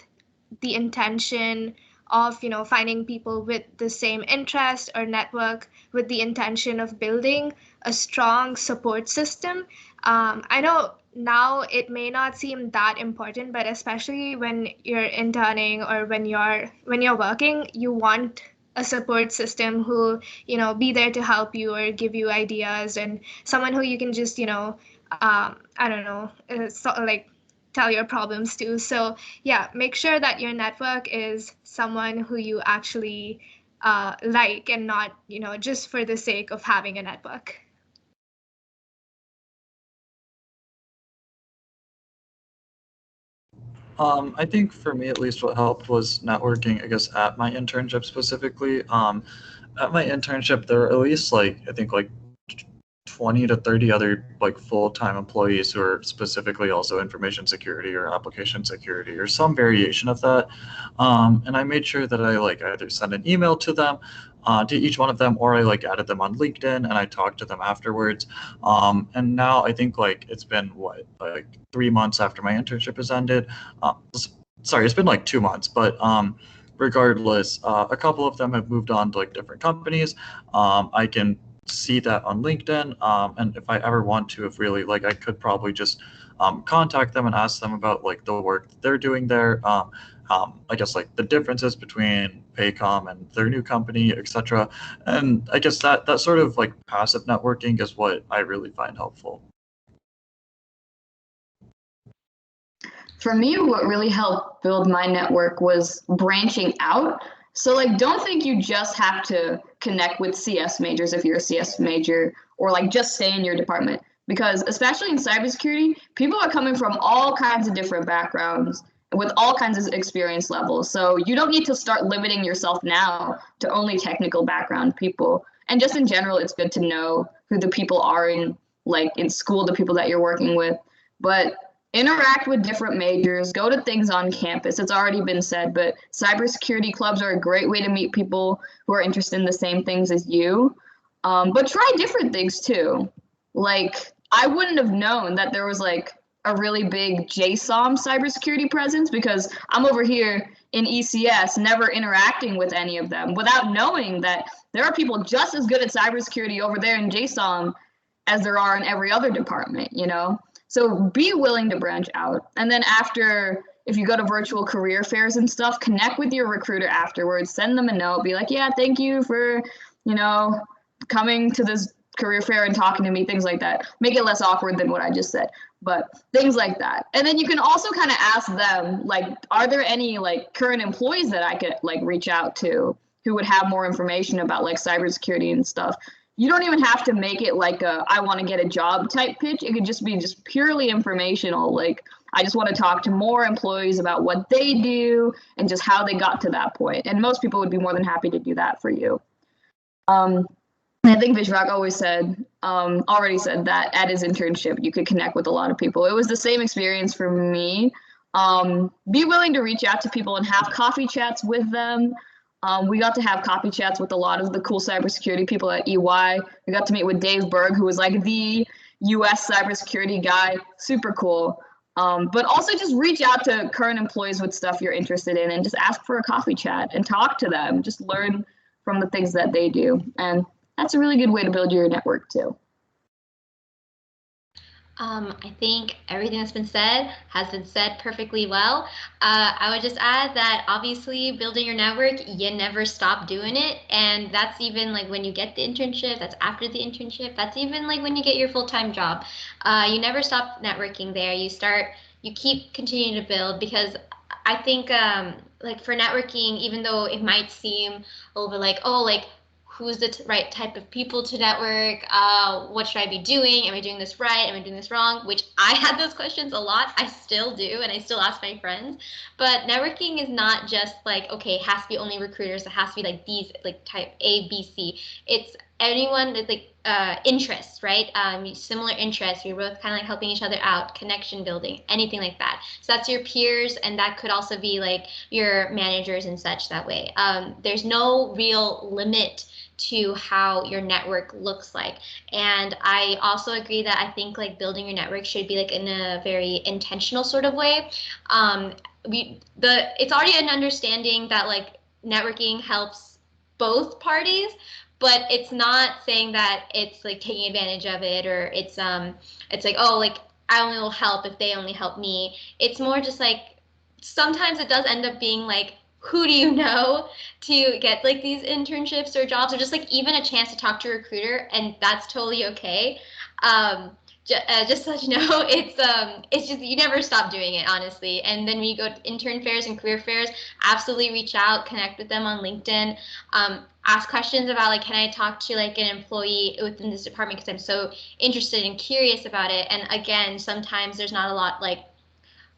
the intention of, finding people with the same interest, or network with the intention of building a strong support system. I know now it may not seem that important, but especially when you're interning or when you're working, you want a support system who, be there to help you or give you ideas, and someone who you can just, I don't know, tell your problems to. So yeah, make sure that your network is someone who you actually like, and not, just for the sake of having a network. I think for me, at least, what helped was networking, I guess, at my internship specifically. At my internship, there were at least I think 20 to 30 other full-time employees who are specifically also information security or application security or some variation of that. And I made sure that I either send an email to them, to each one of them, or I added them on LinkedIn and I talked to them afterwards. And now I think it's been 3 months after my internship has ended. sorry, it's been like 2 months, but regardless, a couple of them have moved on to like different companies. I can see that on LinkedIn, and if I ever want to, if really like, I could probably just contact them and ask them about like the work that they're doing there. I guess like the differences between Paycom and their new company, etc. And I guess that sort of like passive networking is what I really find helpful. For me, what really helped build my network was branching out. So like, don't think you just have to connect with CS majors if you're a CS major, or like just stay in your department. Because especially in cybersecurity, people are coming from all kinds of different backgrounds with all kinds of experience levels. So you don't need to start limiting yourself now to only technical background people. And just in general, it's good to know who the people are in school, the people that you're working with. But interact with different majors, go to things on campus. It's already been said, but cybersecurity clubs are a great way to meet people who are interested in the same things as you. But try different things too. Like, I wouldn't have known that there was like a really big JSOM cybersecurity presence because I'm over here in ECS, never interacting with any of them, without knowing that there are people just as good at cybersecurity over there in JSOM as there are in every other department, you know? So be willing to branch out. And then after, if you go to virtual career fairs and stuff, connect with your recruiter afterwards, send them a note, be like, yeah, thank you for, coming to this career fair and talking to me, things like that. Make it less awkward than what I just said, but things like that. And then you can also kind of ask them, like, are there any like current employees that I could like reach out to who would have more information about like cybersecurity and stuff? You don't even have to make it like a I want to get a job type pitch. It could just be just purely informational. Like, I just want to talk to more employees about what they do and just how they got to that point. And most people would be more than happy to do that for you. I think Vishrak already said that at his internship, you could connect with a lot of people. It was the same experience for me. Be willing to reach out to people and have coffee chats with them. We got to have coffee chats with a lot of the cool cybersecurity people at EY. We got to meet with Dave Berg, who was like the US cybersecurity guy, super cool. But also just reach out to current employees with stuff you're interested in and just ask for a coffee chat and talk to them. Just learn from the things that they do. And that's a really good way to build your network too. I think everything that's been said has been said perfectly well. I would just add that obviously building your network, you never stop doing it. And that's even like when you get the internship, that's after the internship, that's even like when you get your full-time job. You never stop networking there. You keep continuing to build, because I think like for networking, even though it might seem a little bit like, oh, like, who's the right type of people to network? What should I be doing? Am I doing this right? Am I doing this wrong? Which I had those questions a lot. I still do, and I still ask my friends. But networking is not just like, okay, it has to be only recruiters. It has to be like these, like type A, B, C. It's anyone that's like interests, right? Similar interests. You're both kind of like helping each other out, connection building, anything like that. So that's your peers, and that could also be like your managers and such that way. There's no real limit to how your network looks like. And I also agree that I think like building your network should be like in a very intentional sort of way. It's already an understanding that like networking helps both parties, but it's not saying that it's like taking advantage of it, or it's like, oh, like I only will help if they only help me. It's more just like sometimes it does end up being like, who do you know to get like these internships or jobs, or just like even a chance to talk to a recruiter, and that's totally okay. Just so you know, it's just you never stop doing it, honestly. And then when you go to intern fairs and career fairs, absolutely reach out, connect with them on LinkedIn, ask questions about like, can I talk to like an employee within this department because I'm so interested and curious about it. And again, sometimes there's not a lot like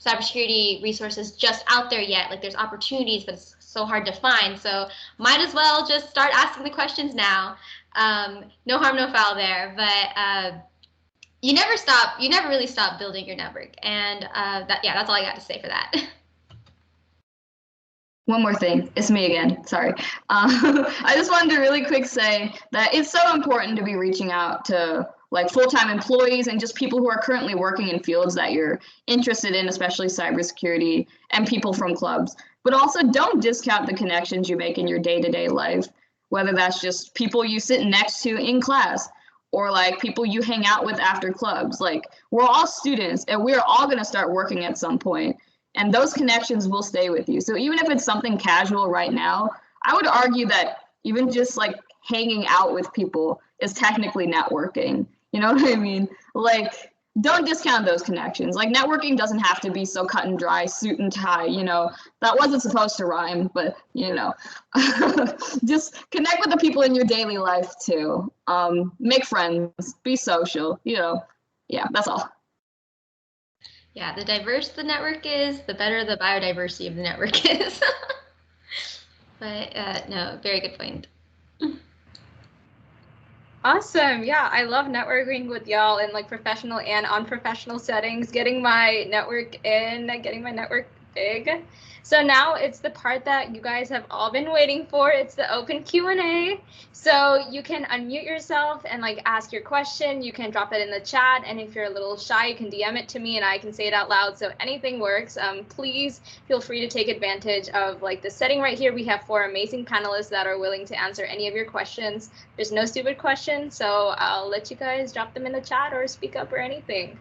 cybersecurity resources just out there yet. Like there's opportunities, but it's so hard to find. So might as well just start asking the questions now. No harm, no foul there. But you never really stop building your network. And that's all I got to say for that. One more thing. It's me again. Sorry. I just wanted to really quick say that it's so important to be reaching out to like full-time employees and just people who are currently working in fields that you're interested in, especially cybersecurity, and people from clubs. But also don't discount the connections you make in your day-to-day life, whether that's just people you sit next to in class or like people you hang out with after clubs. Like, we're all students and we're all going to start working at some point, and those connections will stay with you. So even if it's something casual right now, I would argue that even just like hanging out with people is technically networking. You know what I mean? Like, don't discount those connections. Like, networking doesn't have to be so cut and dry, suit and tie, you know. That wasn't supposed to rhyme, but, you know. Just connect with the people in your daily life, too. Make friends, be social, you know. Yeah, that's all. Yeah, the diverse the network is, the better the biodiversity of the network is. But no, very good point. Awesome. Yeah, I love networking with y'all in like professional and unprofessional settings, getting my network in, getting my network big. So now it's the part that you guys have all been waiting for. It's the open Q&A. So you can unmute yourself and like ask your question. You can drop it in the chat. And if you're a little shy, you can DM it to me and I can say it out loud. So anything works. Please feel free to take advantage of like the setting right here. We have 4 amazing panelists that are willing to answer any of your questions. There's no stupid questions. So I'll let you guys drop them in the chat or speak up or anything.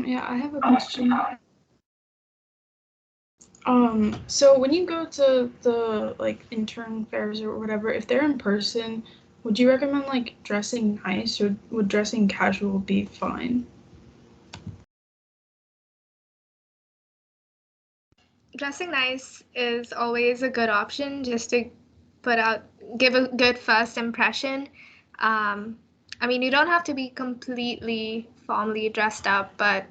Yeah, I have a question. So when you go to the like intern fairs or whatever, if they're in person, would you recommend like dressing nice, or would dressing casual be fine? Dressing nice is always a good option just to give a good first impression. I mean, you don't have to be completely formally dressed up, but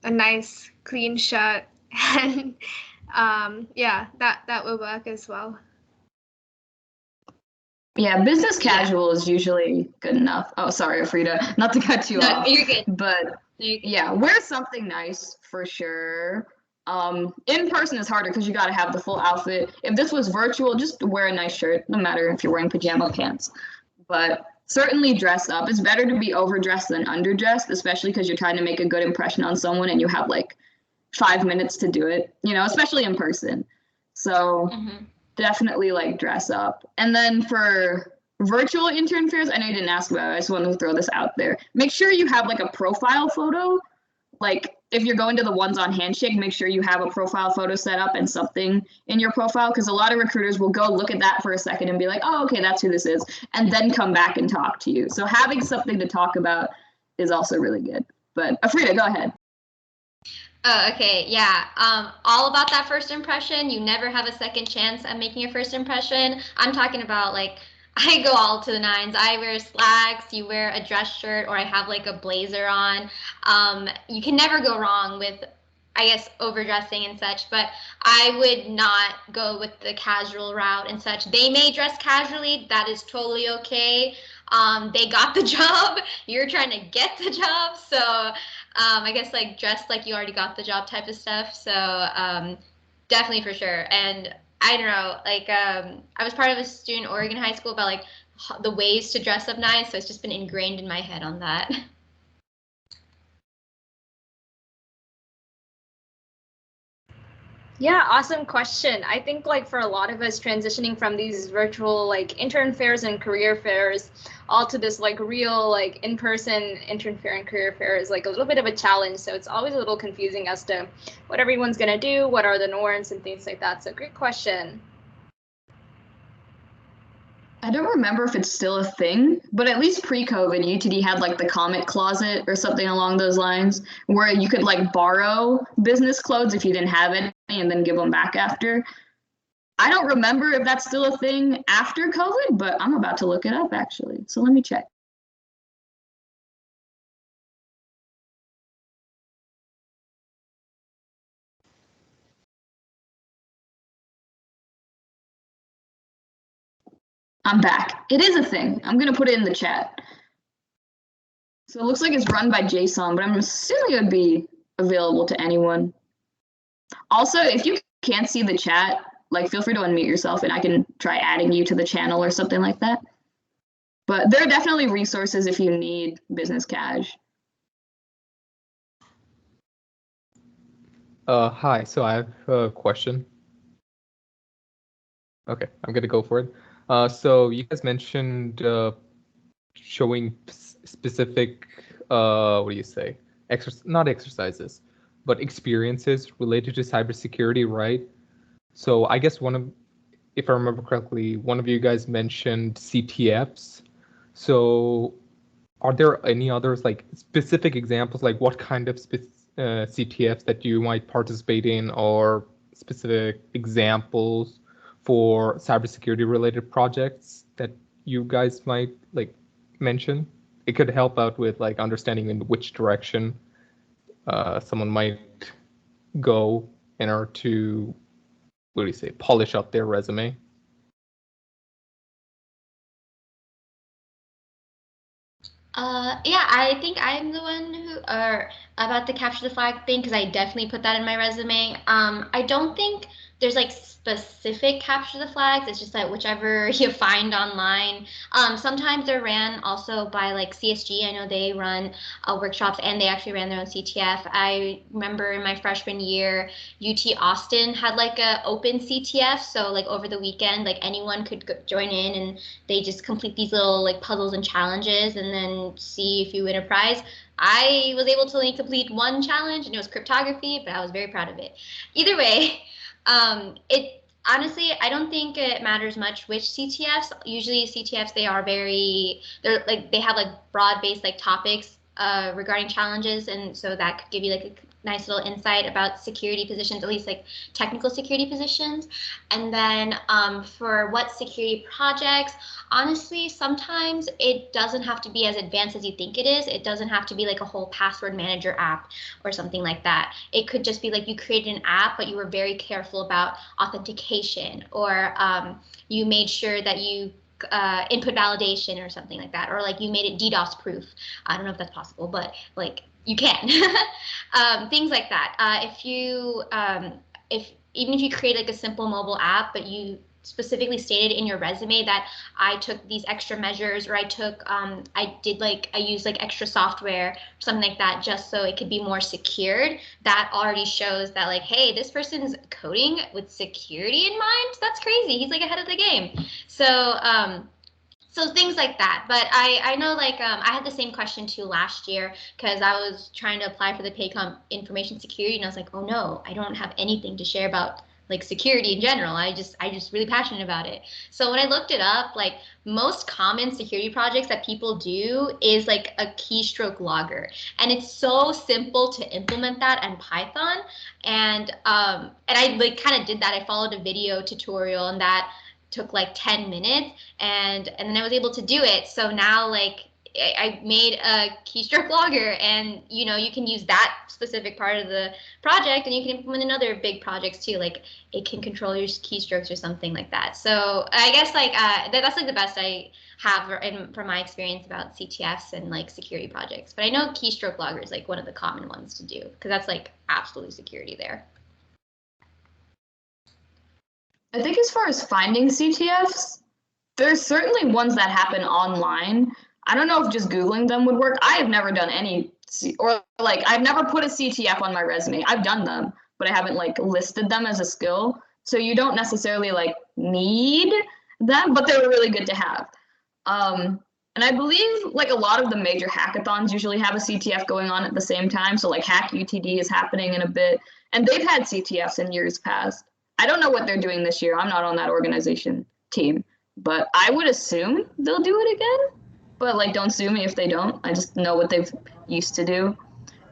a nice clean shirt and yeah, that will work as well. Yeah, business casual is usually good enough. Oh, sorry, Frida, not to cut you off. You're good. But yeah, wear something nice for sure. In person is harder because you got to have the full outfit. If this was virtual, just wear a nice shirt, no matter if you're wearing pajama pants. But certainly dress up. It's better to be overdressed than underdressed, especially because you're trying to make a good impression on someone and you have like 5 minutes to do it, you know, especially in person. So definitely like dress up. And then for virtual intern fairs, I know you didn't ask about it, I just wanted to throw this out there. Make sure you have like a profile photo. Like if you're going to the ones on Handshake, make sure you have a profile photo set up and something in your profile, because a lot of recruiters will go look at that for a second and be like, oh, okay, that's who this is, and then come back and talk to you. So having something to talk about is also really good. But Afrida, go ahead. Oh, okay, yeah. All about that first impression. You never have a second chance at making a first impression. I'm talking about like, I go all to the nines. I wear slacks, you wear a dress shirt, or I have like a blazer on. You can never go wrong with, I guess, overdressing and such, but I would not go with the casual route and such. They may dress casually, that is totally okay. They got the job, you're trying to get the job, so I guess like dress like you already got the job type of stuff. So definitely for sure. And I don't know, like I was part of a student Oregon high school about like the ways to dress up nice, so it's just been ingrained in my head on that. Yeah, awesome question. I think like for a lot of us transitioning from these virtual like intern fairs and career fairs all to this like real like in-person intern fair and career fair is like a little bit of a challenge. So it's always a little confusing as to what everyone's gonna do, what are the norms and things like that. So great question. I don't remember if it's still a thing, but at least pre-COVID, UTD had like the comic closet or something along those lines, where you could like borrow business clothes if you didn't have any and then give them back after. I don't remember if that's still a thing after COVID, but I'm about to look it up actually. So let me check. I'm back. It is a thing. I'm going to put it in the chat. So it looks like it's run by JSON, but I'm assuming it would be available to anyone. Also, if you can't see the chat, like feel free to unmute yourself and I can try adding you to the channel or something like that. But there are definitely resources if you need business cash. Hi, so I have a question. Okay, I'm gonna go for it. So you guys mentioned showing specific, what do you say? Not exercises, but experiences related to cybersecurity, right? So I guess if I remember correctly, one of you guys mentioned CTFs. So are there any others, like specific examples, like what kind of CTFs that you might participate in, or specific examples for cybersecurity related projects that you guys might like mention? It could help out with like understanding in which direction someone might go in order to, what do you say, polish up their resume. Yeah, I think I'm the one who about the capture the flag thing, because I definitely put that in my resume. I don't think there's like specific capture the flags. It's just like whichever you find online. Sometimes they're ran also by like CSG. I know they run workshops, and they actually ran their own CTF. I remember in my freshman year, UT Austin had like a open CTF. So like over the weekend, like anyone could join in, and they just complete these little like puzzles and challenges and then see if you win a prize. I was able to only complete one challenge, and it was cryptography, but I was very proud of it. Either way, it honestly, I don't think it matters much which CTFs. Usually CTFs, they have like broad-based like topics regarding challenges, and so that could give you like a nice little insight about security positions, at least like technical security positions. And then for what security projects, honestly, sometimes it doesn't have to be as advanced as you think it is. It doesn't have to be like a whole password manager app or something like that. It could just be like you created an app, but you were very careful about authentication, or you made sure that you input validation or something like that, or like you made it DDoS proof. I don't know if that's possible, but like you can. Things like that. Even if you create like a simple mobile app, but you specifically stated in your resume that I took these extra measures, or I used like extra software or something like that, just so it could be more secured, that already shows that like, hey, this person's coding with security in mind. That's crazy. He's like ahead of the game. So things like that. But I know like I had the same question too last year, because I was trying to apply for the Paycom information security, and I was like, oh no, I don't have anything to share about like security in general. I just really passionate about it. So when I looked it up, like most common security projects that people do is like a keystroke logger, and it's so simple to implement that in Python. And I like kind of did that. I followed a video tutorial, and that took like 10 minutes, and then I was able to do it. So now like I made a keystroke logger, and you can use that specific part of the project, and you can implement in other big projects too, like it can control your keystrokes or something like that. So I guess like that's like the best I have from my experience about CTFs and like security projects. But I know keystroke logger is like one of the common ones to do, because that's like absolutely security there. I think as far as finding CTFs, there's certainly ones that happen online. I don't know if just Googling them would work. I have never done any, or like I've never put a CTF on my resume. I've done them, but I haven't like listed them as a skill. So you don't necessarily like need them, but they're really good to have. And I believe like a lot of the major hackathons usually have a CTF going on at the same time. So like Hack UTD is happening in a bit, and they've had CTFs in years past. I don't know what they're doing this year. I'm not on that organization team, but I would assume they'll do it again. But like, don't sue me if they don't. I just know what they've used to do.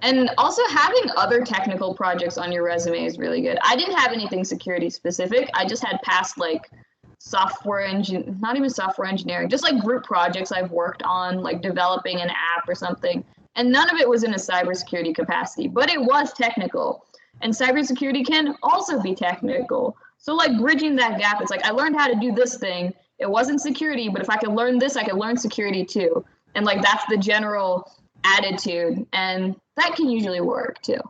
And also having other technical projects on your resume is really good. I didn't have anything security specific. I just had past like not even software engineering, just like group projects I've worked on, like developing an app or something. And none of it was in a cybersecurity capacity, but it was technical. And cybersecurity can also be technical. So like bridging that gap, it's like I learned how to do this thing, it wasn't security, but if I could learn this, I could learn security too. And like that's the general attitude, and that can usually work too.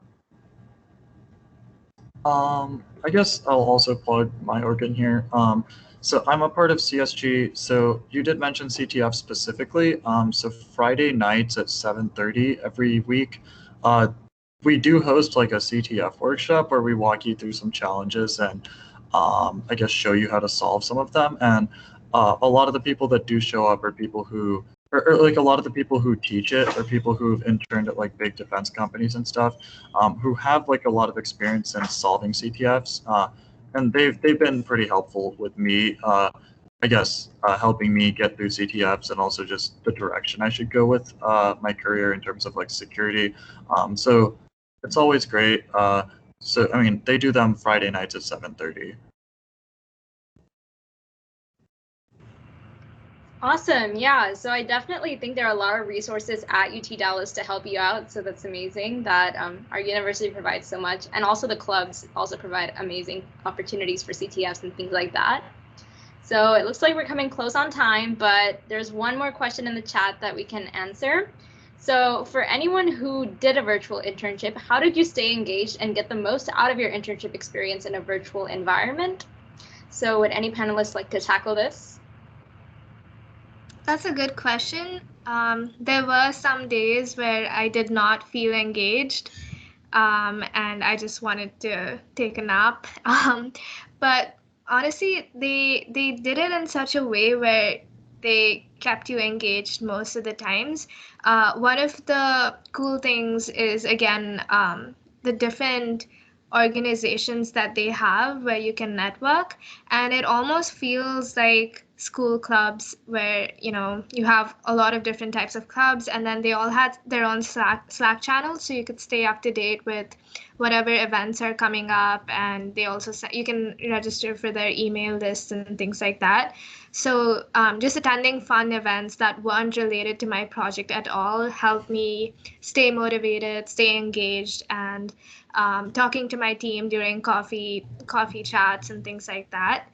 I guess I'll also plug my organ here. So I'm a part of CSG. So you did mention CTF specifically. So Friday nights at 7:30 every week, we do host like a CTF workshop where we walk you through some challenges and I guess show you how to solve some of them. And a lot of the people that do show up are people who, or like a lot of the people who teach it are people who've interned at like big defense companies and stuff, who have like a lot of experience in solving CTFs. And they've been pretty helpful with me, I guess, helping me get through CTFs and also just the direction I should go with my career in terms of like security. So it's always great. So I mean, they do them Friday nights at 7:30. Awesome. Yeah. So I definitely think there are a lot of resources at UT Dallas to help you out. So that's amazing that our university provides so much. And also the clubs also provide amazing opportunities for CTFs and things like that. So it looks like we're coming close on time, but there's one more question in the chat that we can answer. So for anyone who did a virtual internship, how did you stay engaged and get the most out of your internship experience in a virtual environment? So would any panelists like to tackle this? That's a good question. There were some days where I did not feel engaged, and I just wanted to take a nap. But honestly, they did it in such a way where they kept you engaged most of the times. One of the cool things is, again, the different organizations that they have where you can network, and it almost feels like school clubs where you have a lot of different types of clubs, and then they all had their own Slack channels, so you could stay up to date with whatever events are coming up, and they also you can register for their email list and things like that. So just attending fun events that weren't related to my project at all helped me stay motivated, stay engaged, and talking to my team during coffee chats and things like that.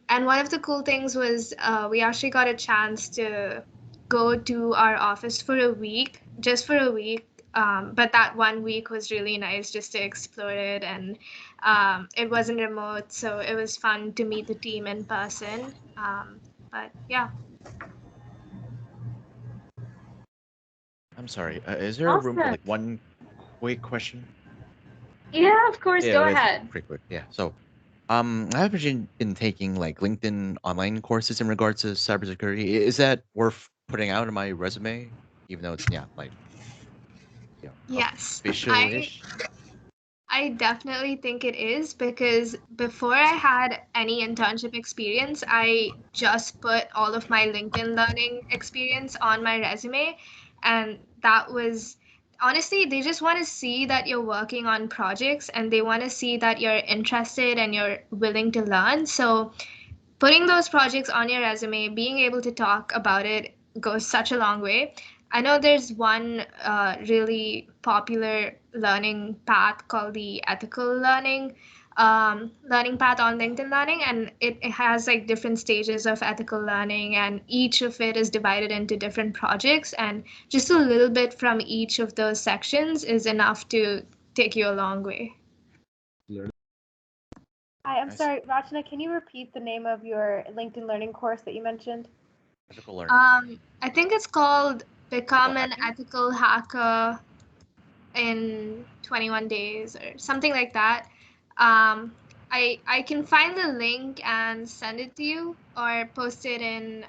And one of the cool things was we actually got a chance to go to our office for a week, just for a week. But that 1 week was really nice just to explore it, and it wasn't remote, so it was fun to meet the team in person. But yeah. I'm sorry. Is there a room for Awesome. like one quick question? Yeah, of course. Go it's ahead. Pretty quick. Yeah. So, I've been taking like LinkedIn online courses in regards to cybersecurity. Is that worth putting out on my resume, even though it's like Yes, official-ish? I definitely think it is, because before I had any internship experience, I just put all of my LinkedIn learning experience on my resume. And that was honestly, they just want to see that you're working on projects, and they want to see that you're interested and you're willing to learn. So putting those projects on your resume, being able to talk about it goes such a long way. I know there's one really popular learning path called the ethical learning path on LinkedIn Learning, and it has like different stages of ethical learning, and each of it is divided into different projects, and just a little bit from each of those sections is enough to take you a long way. Hi, I'm sorry, Rachna, can you repeat the name of your LinkedIn Learning course that you mentioned? Ethical learning. I think it's called Become an Ethical Hacker in 21 Days or something like that. I can find the link and send it to you, or post it in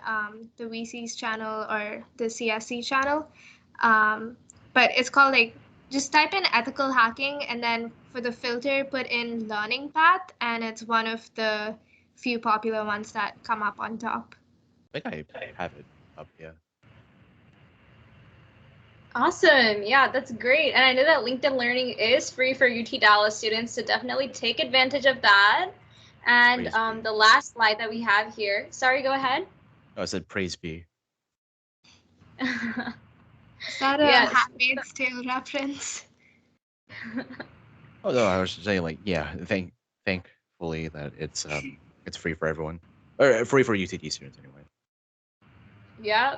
the WiCyS channel or the CSC channel. But it's called, like, just type in ethical hacking, and then for the filter put in learning path, and it's one of the few popular ones that come up on top. I think I have it up, yeah. Awesome. Yeah, that's great. And I know that LinkedIn Learning is free for UT Dallas students, so definitely take advantage of that. And the last slide that we have here. Sorry, go ahead. Oh, I said praise be. Is that a Handmaid's Tale reference? Oh no, I was saying like, yeah, thankfully that it's free for everyone. Or free for UTT students anyway. Yeah,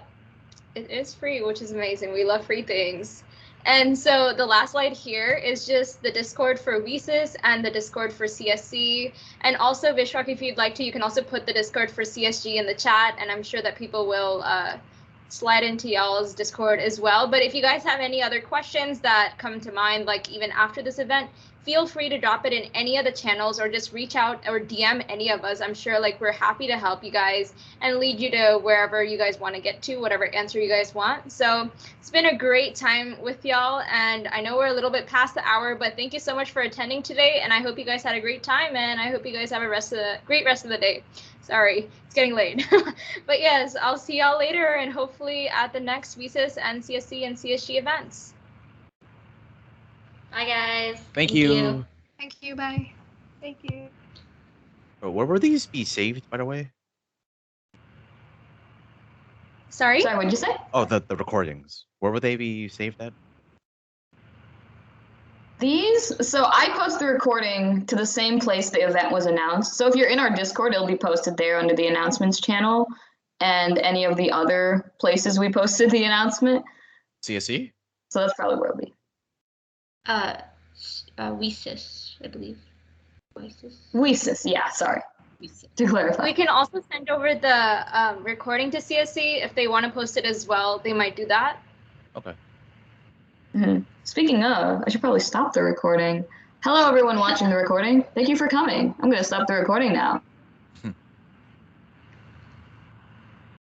it is free, which is amazing. We love free things. And so the last slide here is just the Discord for WiCyS and the Discord for CSC. And also, Vishwak, if you'd like to, you can also put the Discord for CSG in the chat, and I'm sure that people will slide into y'all's Discord as well. But if you guys have any other questions that come to mind, like even after this event, feel free to drop it in any of the channels or just reach out or DM any of us. I'm sure like we're happy to help you guys and lead you to wherever you guys want to get to, whatever answer you guys want. So it's been a great time with y'all, and I know we're a little bit past the hour, but thank you so much for attending today, and I hope you guys had a great time, and I hope you guys have a great rest of the day. Sorry, it's getting late. But yes, I'll see y'all later, and hopefully at the next WiCyS and CSC and CSG events. Bye, guys. Thank you. Thank you. Bye. Thank you. Oh, where will these be saved, by the way? Sorry? Sorry, what'd you say? Oh, the recordings. Where would they be saved at? So I post the recording to the same place the event was announced. So if you're in our Discord, it'll be posted there under the announcements channel and any of the other places we posted the announcement. CSC? So that's probably where it'll be. WiCyS, I believe. WiCyS. WiCyS, yeah, sorry. To clarify. We can also send over the recording to CSC. If they want to post it as well, they might do that. Okay. Mm-hmm. Speaking of, I should probably stop the recording. Hello, everyone watching the recording. Thank you for coming. I'm going to stop the recording now.